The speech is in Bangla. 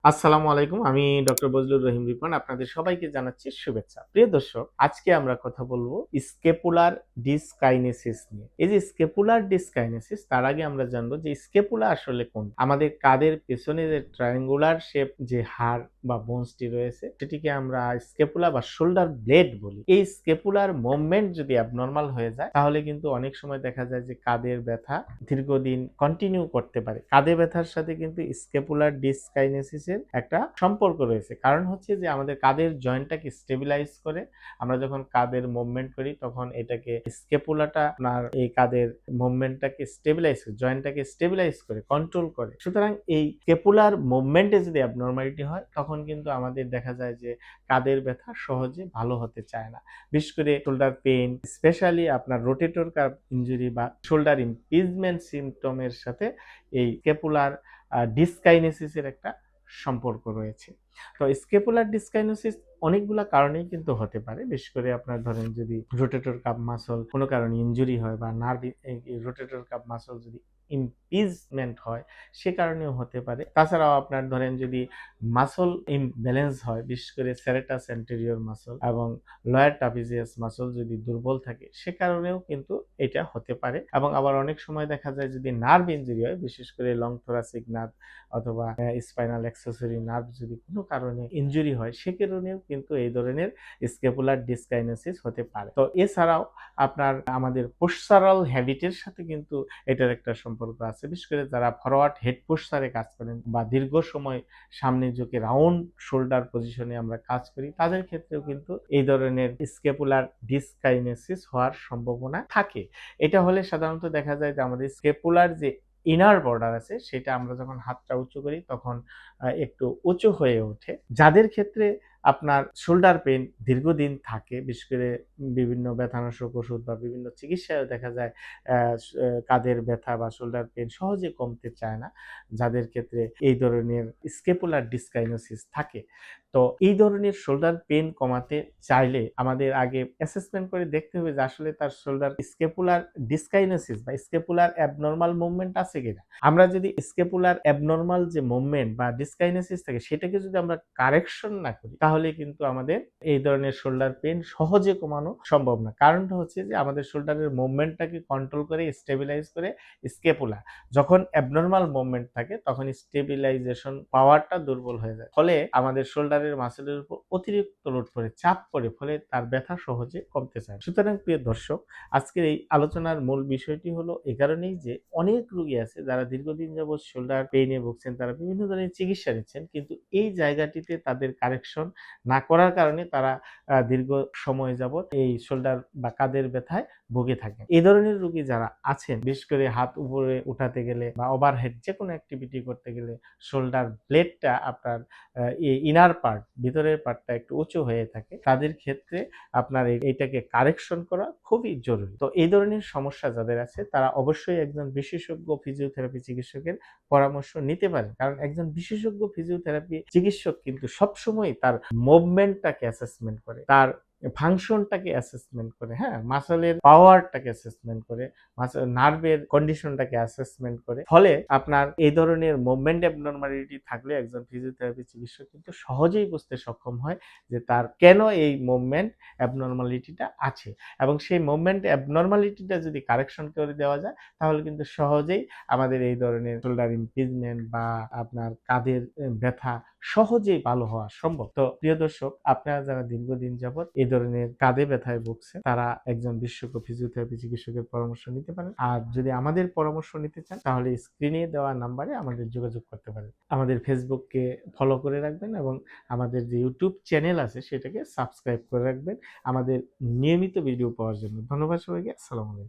আসসালামু আলাইকুম। আমি ডক্টর বজলুর রহিম রিপন। আপনাদের সবাইকে জানাচ্ছি শুভেচ্ছা। প্রিয় দর্শক, আজকে আমরা কথা বলব স্ক্যাপুলার ডিসকাইনেসিস নিয়ে। এই যে স্ক্যাপুলার ডিসকাইনেসিস, তার আগে আমরা জানবো যে স্ক্যাপুলা আসলে কোনটা? আমাদের কাঁধের পেছনে যে ট্রায়াঙ্গুলার শেপ যে হাড় বা বোনসটি রয়েছে, সেটিকে আমরা স্ক্যাপুলা বা শোল্ডার ব্লেড বলি। এই স্ক্যাপুলার মুভমেন্ট যদি অ্যাবনরমাল হয়ে যায়, তাহলে কিন্তু অনেক সময় দেখা যায় যে কাঁধের ব্যথা দীর্ঘদিন কন্টিনিউ করতে পারে। কাঁধে ব্যথার সাথে কিন্তু স্ক্যাপুলার ডিসকাইনেসিস একটা সম্পর্ক রয়েছে। কারণ হচ্ছে যে আমাদের কাঁধের জয়েন্টটাকে স্টেবিলাইজ করে। আমরা যখন কাঁধের মুভমেন্ট করি তখন এটাকে স্ক্যাপুলাটা আপনার এই কাঁধের মুভমেন্টটাকে স্টেবিলাইজ করে, জয়েন্টটাকে স্টেবিলাইজ করে, কন্ট্রোল করে। সুতরাং এই স্ক্যাপুলার মুভমেন্টে যদি অ্যাবনরমালিটি হয় তখন কিন্তু আমাদের দেখা যায় যে কাঁধের ব্যথা সহজে ভালো হতে চায় না। বিশেষ করে শোল্ডার পেইন, স্পেশালি আপনার রোটেটর কার্ভ ইনজুরি বা শোল্ডার ইমপিজমেন্ট সিম্পটমের সাথে এই স্ক্যাপুলার ডিসকাইনেসিসের একটা সম্পর্ক রয়েছে। তো স্ক্যাপুলার ডিসকাইনোসিস অনেকগুলা কারণেই কিন্তু হতে পারে। বিশেষ করে আপনার ধরেন যদি রোটেটর কাফ মাসল কোনো কারণে ইনজুরি হয় বা নার্ভ রোটেটর কাফ মাসল যদি ইমপিজমেন্ট হয়, সে কারণেও হতে পারে। তাছাড়াও আপনার ধরেন যদি মাসল ইমব্যালেন্স হয়, বিশেষ করে সেরেটাস অ্যান্টেরিয়র মাসল এবং লয়ার ট্রাপিজিয়াস মাসল যদি দুর্বল থাকে, সে কারণেও কিন্তু এটা হতে পারে। এবং আবার অনেক সময় দেখা যায় যদি নার্ভ ইনজুরি হয়, বিশেষ করে লং থোরাসিক নার্ভ অথবা স্পাইনাল অ্যাক্সেসরি নার্ভ যদি কোনো কারণে ইনজুরি হয়, সে কারণেও কিন্তু এই ধরনের স্ক্যাপুলার ডিসকাইনোসিস হতে পারে। তো এছাড়াও আপনার আমাদের পোস্চারাল হ্যাবিটের সাথে কিন্তু এটার একটা সম্পর্ক আছে। বিশেষ করে যারা ফরওয়ার্ড হেড পোস্চারে কাজ করেন বা দীর্ঘ সময় সামনে ঝুঁকে রাউন্ড শোল্ডার পজিশনে আমরা কাজ করি, তাদের ক্ষেত্রেও কিন্তু এই ধরনের স্ক্যাপুলার ডিসকাইনোসিস হওয়ার সম্ভাবনা থাকে। এটা হলে সাধারণত দেখা যায় যে আমাদের স্ক্যাপুলার যে ইনার বর্ডার আছে, সেটা আমরা যখন হাতটা উঁচু করি তখন একটু উঁচু হয়ে ওঠে। যাদের ক্ষেত্রে আপনার শোল্ডার পেইন দীর্ঘদিন থাকে, বিশেষ করে বিভিন্ন ব্যথানাশক ওষুধ বা বিভিন্ন চিকিৎসায়ও দেখা যায় কাঁধের ব্যথা বা শোল্ডার পেইন সহজে কমতে চায় না, যাদের ক্ষেত্রে এই ধরনের স্ক্যাপুলার ডিসকাইনোসিস থাকে। তো এই ধরনের শোল্ডার পেইন কমাতে চাইলে আমাদের আগে অ্যাসেসমেন্ট করে দেখতে হবে যে আসলে তার শোল্ডার স্ক্যাপুলার ডিসকাইনোসিস বা স্ক্যাপুলার অ্যাবনরমাল মুভমেন্ট আছে কিনা। আমরা যদি স্ক্যাপুলার অ্যাবনরমাল যে মুভমেন্ট বা ডিসকাইনোসিস থাকে, সেটাকে যদি আমরা কারেকশন না করি, তাহলে কিন্তু আমাদের এই ধরনের শোল্ডার পেইন সহজে কমানো সম্ভব না। কারণটা হচ্ছে যে আমাদের শোল্ডারের মুভমেন্টটাকে কন্ট্রোল করে স্টেবিলাইজ করে স্ক্যাপুলা। যখন অ্যাবনরমাল মুভমেন্ট থাকে তখন স্টেবিলাইজেশন পাওয়ারটা দুর্বল হয়ে যায়। ফলে আমাদের শোল্ডারের মাসলের উপর অতিরিক্ত লোড পড়ে, চাপ পড়ে, ফলে তার ব্যথা সহজে কমতে চায়। সুতরাং প্রিয় দর্শক, আজকের এই আলোচনার মূল বিষয়টি হলো এ কারণেই যে অনেক রোগী আছে যারা দীর্ঘদিন যাবৎ শোল্ডার পেইনে ভুগছেন, তারা বিভিন্ন ধরনের চিকিৎসা নিচ্ছেন, কিন্তু এই জায়গাটিতে তাদের কারেকশন না করার কারণে তারা দীর্ঘ সময় যাবৎ এই শোল্ডার বা কাঁধের ব্যথায় ভুগে থাকেন। এই ধরনের রোগী যারা আছেন, বিশেষ করে হাত উপরে উঠাতে গেলে বা ওভারহেড যে কোনো অ্যাক্টিভিটি করতে গেলে শোল্ডার ব্লেডটা আপনার ইনার পার্ট, ভিতরের পার্টটা একটু উঁচু হয়ে থাকে, তাদের ক্ষেত্রে আপনার এইটাকে কারেকশন করা খুবই জরুরি। তো এই ধরনের সমস্যা যাদের আছে তারা অবশ্যই একজন বিশেষজ্ঞ ফিজিওথেরাপি চিকিৎসকের পরামর্শ নিতে পারেন। কারণ একজন বিশেষজ্ঞ ফিজিওথেরাপি চিকিৎসক কিন্তু সবসময় তার মুভমেন্টটাকে অ্যাসেসমেন্ট করে, তার ফাংশনটাকে অ্যাসেসমেন্ট করে, হ্যাঁ, মাসলের পাওয়ারটাকে অ্যাসেসমেন্ট করে, নার্ভের কন্ডিশনটাকে অ্যাসেসমেন্ট করে। ফলে আপনার এই ধরনের মুভমেন্ট অ্যাবনরমালিটি থাকলে একজন ফিজিওথেরাপি চিকিৎসক কিন্তু সহজেই বুঝতে সক্ষম হয় যে তার কেন এই মুভমেন্ট অ্যাবনরমালিটিটা আছে, এবং সেই মুভমেন্ট অ্যাবনরমালিটিটা যদি কারেকশন করে দেওয়া যায়, তাহলে কিন্তু সহজেই আমাদের এই ধরনের শোল্ডার ইমপিজমেন্ট বা আপনার কাঁধের ব্যথা সহজেই ভালো হওয়া সম্ভব। তো প্রিয় দর্শক, আপনারা যারা দীর্ঘদিন যাবৎ এই ধরনের কাঁধে ব্যথায় ভুগছেন, তারা একজন বিশেষজ্ঞ ফিজিওথেরাপি চিকিৎসকের পরামর্শ নিতে পারেন। আর যদি আমাদের পরামর্শ নিতে চান, তাহলে স্ক্রিনে দেওয়া নাম্বারে আমাদের যোগাযোগ করতে পারেন। আমাদের ফেসবুককে ফলো করে রাখবেন এবং আমাদের যে ইউটিউব চ্যানেল আছে সেটাকে সাবস্ক্রাইব করে রাখবেন আমাদের নিয়মিত ভিডিও পাওয়ার জন্য। ধন্যবাদ সবাইকে। আসসালামু আলাইকুম।